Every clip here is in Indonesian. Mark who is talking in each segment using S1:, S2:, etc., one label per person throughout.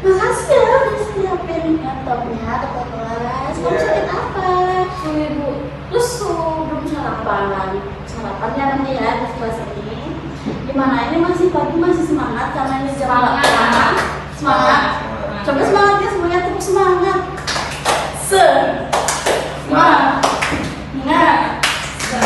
S1: Makasih ya udah siapin laptopnya atau kelas. Kamu sakit apa? Ibu. Terus belum sarapan. Sarapannya nanti ya di kelas ini. Gimana? Ini masih pagi, masih semangat karena ini jam 8. Semangat. Coba semangat ya semuanya, tepuk semangat. Semangat.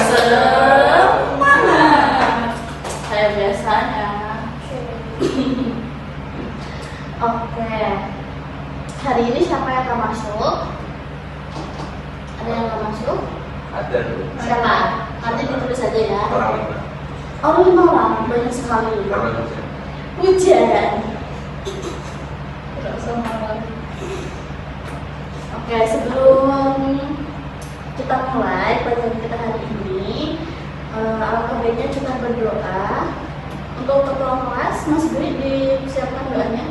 S1: Semangat. Kayak biasanya. Oke. Hari ini siapa yang akan masuk? Ada yang akan masuk?
S2: Ada.
S1: Siapa? Nanti ditulis aja ya.
S2: Orang
S1: 5 orang, banyak sekali.
S2: lima.
S1: Hujan. Oke, sebelum kita mulai pelajaran kita hari ini, alangkah baiknya kita berdoa. Untuk ketua kelas, Mas Dwi disiapkan doanya.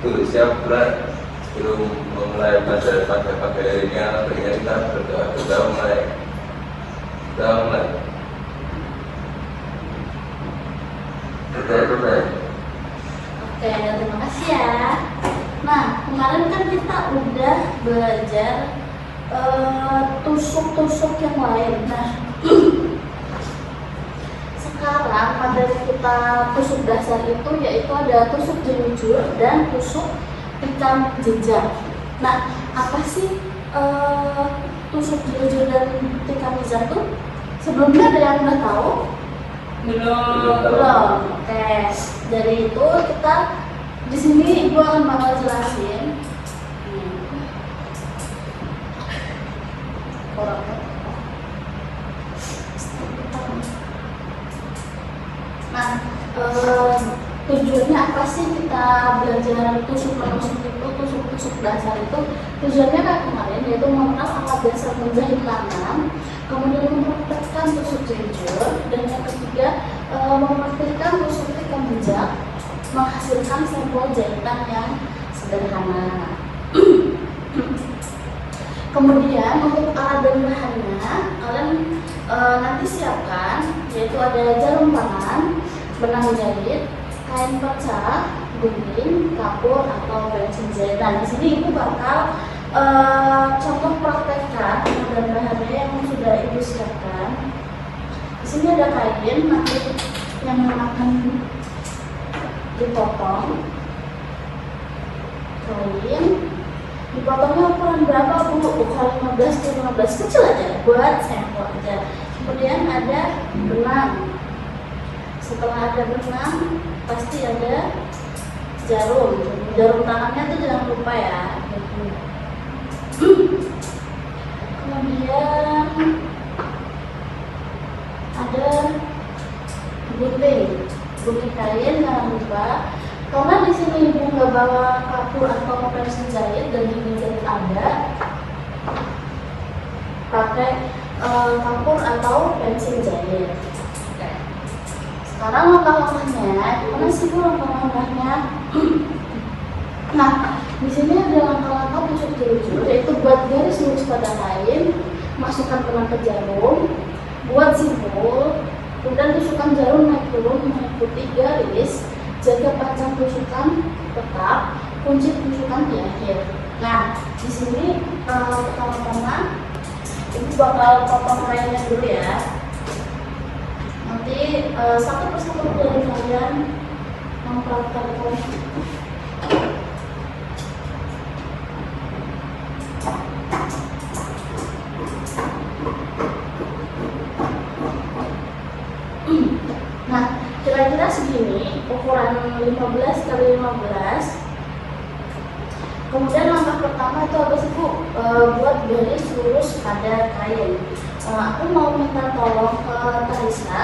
S2: Tuh siap berat. Sebelum memulai pelajaran pada pagi hari ini, akhirnya kita berdoa. Kita mulai. Berdoa.
S1: Oke, terima kasih ya. Nah, kemarin kan kita udah belajar tusuk-tusuk yang lain. Nah, sekarang materi kita tusuk dasar itu yaitu ada tusuk jelujur dan tusuk tikam jejak. Nah, apa sih tusuk jelujur dan tikam jejak tuh? Sebelumnya ada yang udah tahu? Belum. Oke. Dari itu kita di sini Ibu akan bakal jelasin. Nah, tujuannya apa sih kita belajar tusuk-menusuk itu, tusuk-tusuk dasar itu? Tujuannya kayak kemarin, yaitu mengenal alat dasar menjahit tangan, kemudian mempraktekkan tusuk jelujur, dan yang ketiga mempraktekkan tusuk tikam jejak, menghasilkan sampel jahitan yang sederhana. Kemudian untuk alat dan bahannya kalian nanti siapkan, yaitu ada jarum tangan, benang jahit, kain perca, gunting, kapur atau pensil jahit. Nah, di sini Ibu bakal contoh praktekkan dan bahannya yang sudah Ibu siapkan. Di sini ada kain nanti yang akan dipotong. Kain dipotongnya ukuran berapa Bu? Ukuran 15 ke 15, kecil aja buat sampel aja. Kemudian ada benang. Setelah ada benang pasti ada jarum. Jarum tangannya tuh jangan lupa ya. Kemudian ada gunting kain jangan lupa. Karena di sini Ibu nggak bawa kapur atau pensil jahit dan gigi jahit ada, pakai kapur atau pensil jahit. Oke. Sekarang langkah-langkahnya, gimana sih Bu langkah-langkahnya? Nah, di sini ada langkah-langkah tusuk jelujur, yaitu buat garis lurus pada kain, masukkan benang ke jarum, buat simpul, kemudian tusukkan jarum naik turun mengikuti garis. Jaga panjang tusukan tetap, kunci tusukan di akhir. Nah, di sini pertama-tama Ibu bakal potong kainnya dulu ya. Nanti satu persatu dari kalian mempraktekkan. Nah, kira-kira segini ukuran 15 kali 15. Kemudian langkah pertama itu apa sih Bu? Buat garis lurus pada kain. Aku mau minta tolong ke Tarisa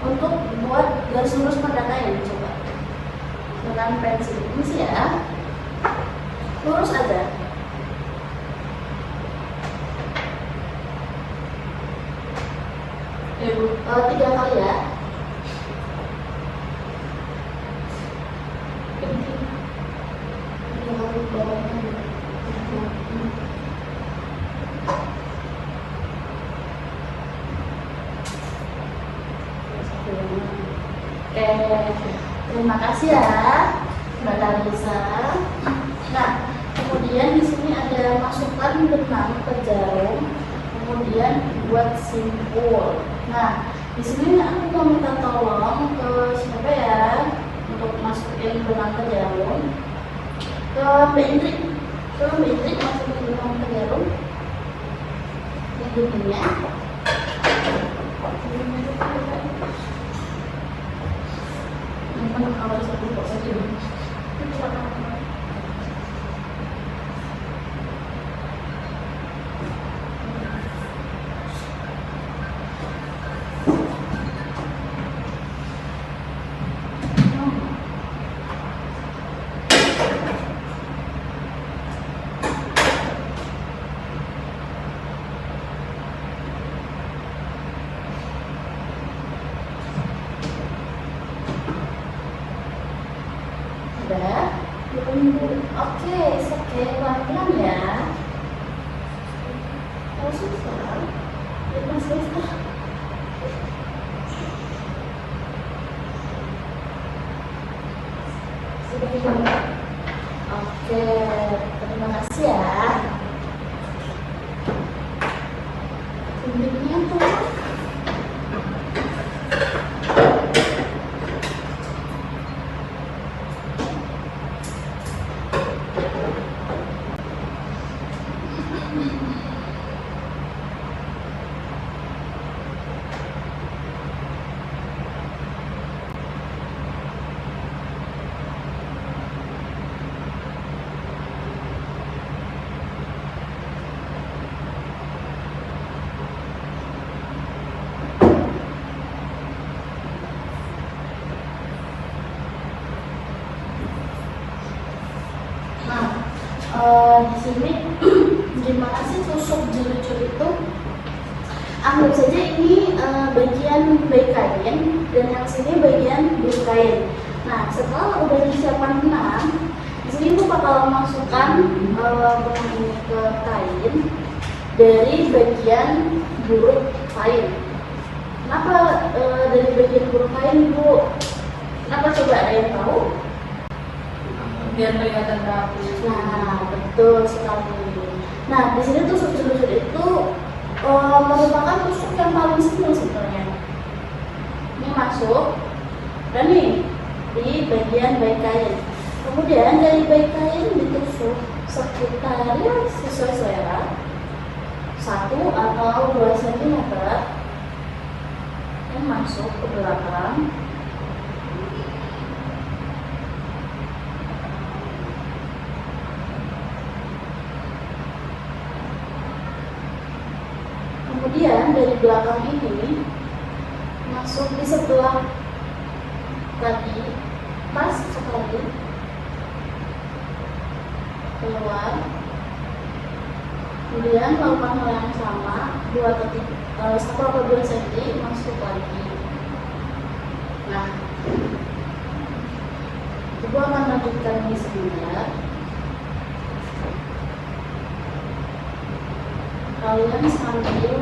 S1: untuk buat garis lurus pada kain. Coba dengan pensil ini sih ya, lurus aja. Ya Bu, 3 kali ya. Oke, Terima kasih ya, Mbak Talisa. Nah, kemudian di sini ada masukkan benang ke jarum, kemudian buat simpul. Nah, di sini aku mau minta tolong ke siapa ya untuk masukin benang ke jarum. Ke Mbak Indri, masukin benang ke jarum. Yang dulunya. Awal satu kok saja. Oke, pelan-pelan ya. Kalau susah, ya susah. Oke, terima kasih ya. Bimbingnya tuh. Di sini gimana sih tusuk jerucut itu? Anggap saja ini bagian baik kain dan yang sini bagian baik kain. Nah, setelah udah disiapkan benang, di sini tuh bakal masukkan benang ini ke kain dari bagian buruk kain. Kenapa dari bagian buruk kain, Bu? Kenapa, coba ada yang tahu?
S3: Biar kelihatan rapi.
S1: Nah, betul sekali. Nah, di sini tusuk jerucut itu merupakan tusuk yang paling simpel sebenarnya. Ini masuk dan nih di bagian baik kain. Kemudian dari baik kain ditusuk sekitar ya sesuai selera 1 atau 2 cm yang masuk ke belakang. Kemudian dari belakang ini masuk di sebelah tadi, pas sekali keluar. Kemudian melakukan hal yang sama 1 atau 2 cm masuk lagi. Nah, ibu akan lanjutkan ini sebentar. Kalian sambil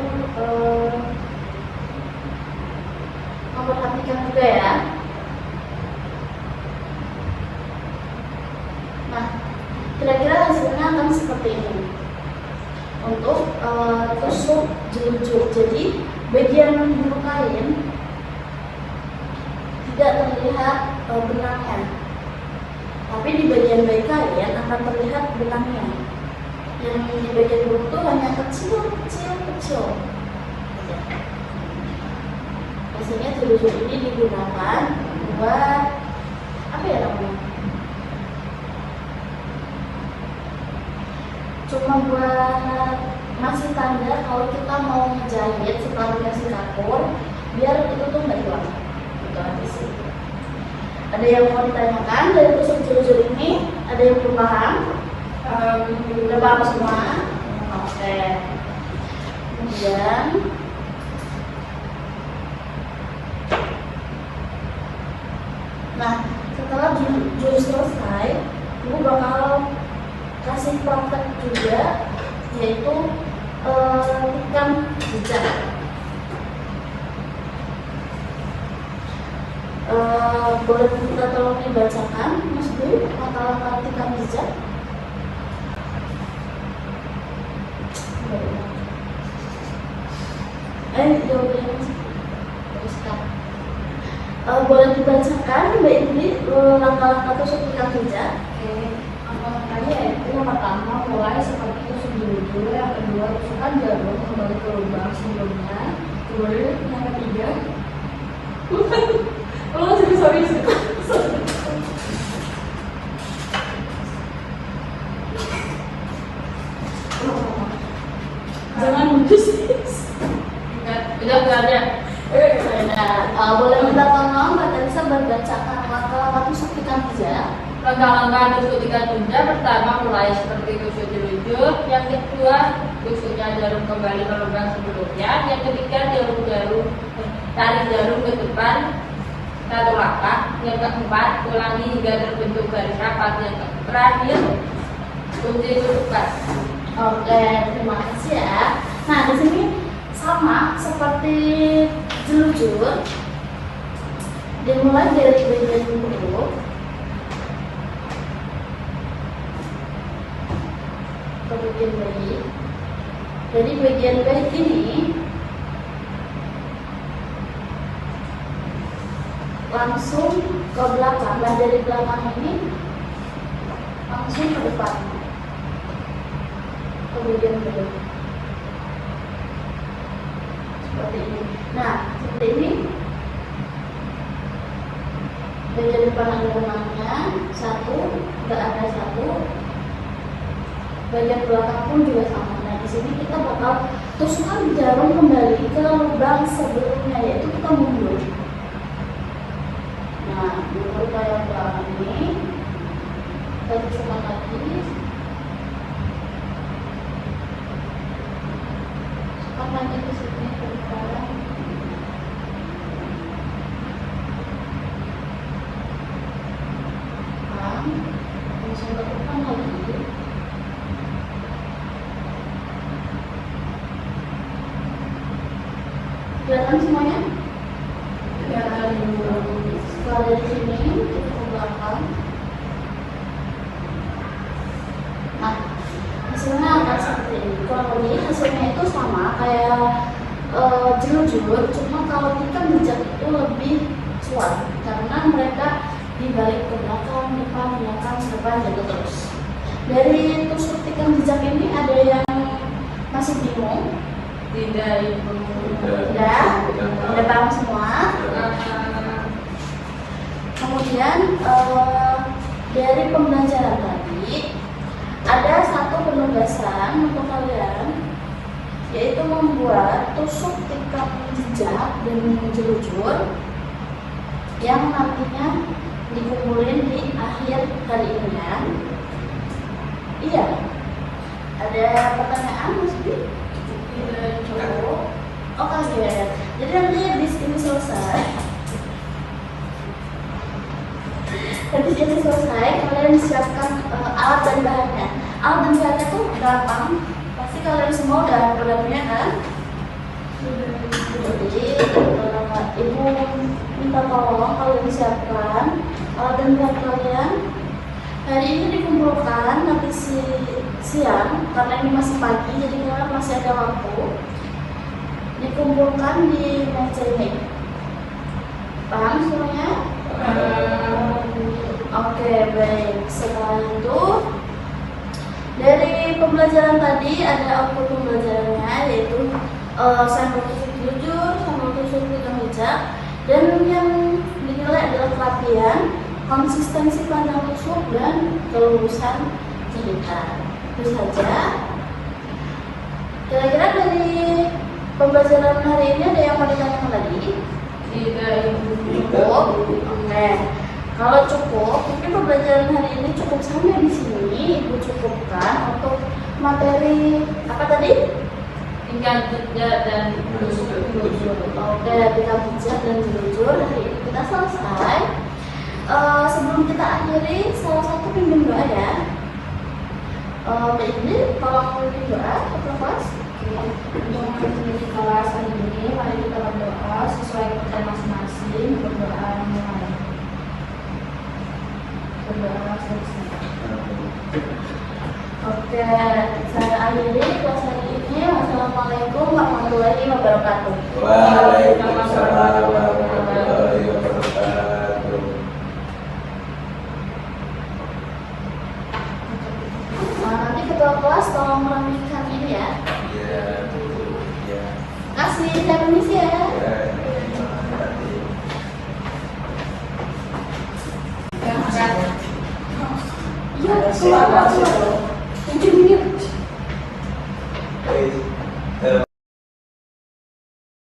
S1: memperhatikan juga ya. Nah, kira-kira hasilnya akan seperti ini untuk tusuk jerucut. Jadi bagian bulu kain tidak terlihat benangnya, tapi di bagian baik kain akan terlihat benangnya. Yang di bagian bulu itu hanya kecil. Biasanya jerucut ini digunakan buat apa ya namanya? Cuma buat masih tanda kalau kita mau ngejahit setelah dikasih kapur, biar itu tuh nggak hilang. Gitu aja sih. Ada yang mau ditanyakan dari tusuk jerucut ini? Ada yang belum paham? Udah paham semua? Oke. Kemudian nah, setelah jurus selesai, ibu bakal kasih praktek juga, yaitu tikam jejak. Boleh minta tolong dibacakan, Mas Dwi, langkah-langkah tikam jejak? Jawabannya Mas. Terus kan. Boleh dibacakan, Mbak Indri, langkah-langkah tusuk tikam jejak?
S3: Oke, langkah-langkahnya yaitu yang pertama mulai seperti tusuk jujur, yang kedua tusukkan jarum kembali ke lubang sebelumnya, kemudian yang ketiga sorry.
S1: Jangan mudus.
S3: Udah nggak ada.
S1: Boleh minta tolong Mbak Talisa berbacakan langkah-langkah tusuk tikam jejak?
S3: Langkah-langkah tusuk tikam jejak pertama mulai seperti tusuk jelujur, yang kedua tusuknya jarum kembali ke lubang sebelumnya, yang ketiga tarik jarum ke depan satu langkah, yang keempat ulangi hingga terbentuk garis rapat, yang terakhir kunci tusukan.
S1: Oke, terima kasih ya. Nah, di sini sama seperti jelujur, dimulai dari bagian mulut ke bagian bayi. Jadi bagian bayi ini langsung ke belakang, dan dari belakang ini langsung ke depan ke bagian bayi. Seperti ini. Nah, seperti ini. Bagian depan ada benangnya, satu, nggak ada satu. Bagian belakang pun juga sama. Nah, di sini kita bakal tusukkan jarum kembali ke lubang sebelumnya, yaitu kita mundur. Nah, mundur ke yang belakang ini, kita tusukkan lagi. Tusukkan lagi ke sini ke depan. Langsung ke depan lagi. Kelihatan semuanya?
S3: Kelihatan dulu.
S1: Setelah dari sini kita ke belakang. Nah, hasilnya akan seperti ini. Kurang lebih hasilnya itu sama kayak jelujur, cuma kalau tikam jejak itu lebih cuan karena mereka dibalik ke belakang, depan, gitu terus. Dari tusuk tikam jejak ini ada yang masih bingung?
S3: Tidak, Ibu.
S1: Udah paham semua. Kemudian dari pembelajaran tadi ada satu penugasan untuk kalian, yaitu membuat tusuk tikam jejak dan jelujur yang nantinya dikumpulin di akhir kali ini ya. Iya. Ada pertanyaan Mas Bi? Cukup. Oh kaget. Jadi nanti habis ini selesai. Habis ini selesai, kalian siapkan alat dan bahannya. Alat dan bahannya tuh gampang. Pasti kalian semua udah punya kan? Jadi Ibu minta tolong kalian siapkan alat dan bahan kalian. Hari ini dikumpulkan nanti siang karena ini masih pagi, jadi kalian masih ada waktu. Dikumpulkan di meja ini. Paham semuanya? Oke, baik. Setelah itu dari pembelajaran tadi ada output pembelajarannya, yaitu sampel tusuk jujur, sampel tusuk tikam jejak, dan yang dinilai adalah kerapian, konsistensi panjang tusuk, dan kelurusan jahitan. Itu saja. Kira-kira dari pembelajaran hari ini ada yang mau ditanyakan lagi?
S3: Tidak, Ibu.
S1: Cukup. Oke. Kalau cukup, mungkin pembelajaran hari ini cukup sampai di sini. Ibu cukupkan untuk materi apa tadi?
S3: Tikam jejak dan tusuk jelujur.
S1: Oke, tikam jejak dan jelujur. Hari ini kita selesai. Sebelum kita akhiri, salah satu pimpin doa ya. Mbak Indi, tolong pimpin doa ke kelas.
S3: Untuk mengakhiri kelas hari ini, mari kita berdoa sesuai kepercayaan masing-masing. Berdoa mulai.
S1: dibahas. Oke, saya akhiri kelas hari ini. Wassalamualaikum warahmatullahi wabarakatuh.
S2: Waalaikumsalam warahmatullahi wabarakatuh.
S1: Nanti ketua kelas tolong merapikan ini ya.
S2: Iya, ya.
S1: Kasih, saya permisi ya.
S2: Ya,
S1: Iya, keluar. 7 menit.
S2: nanti.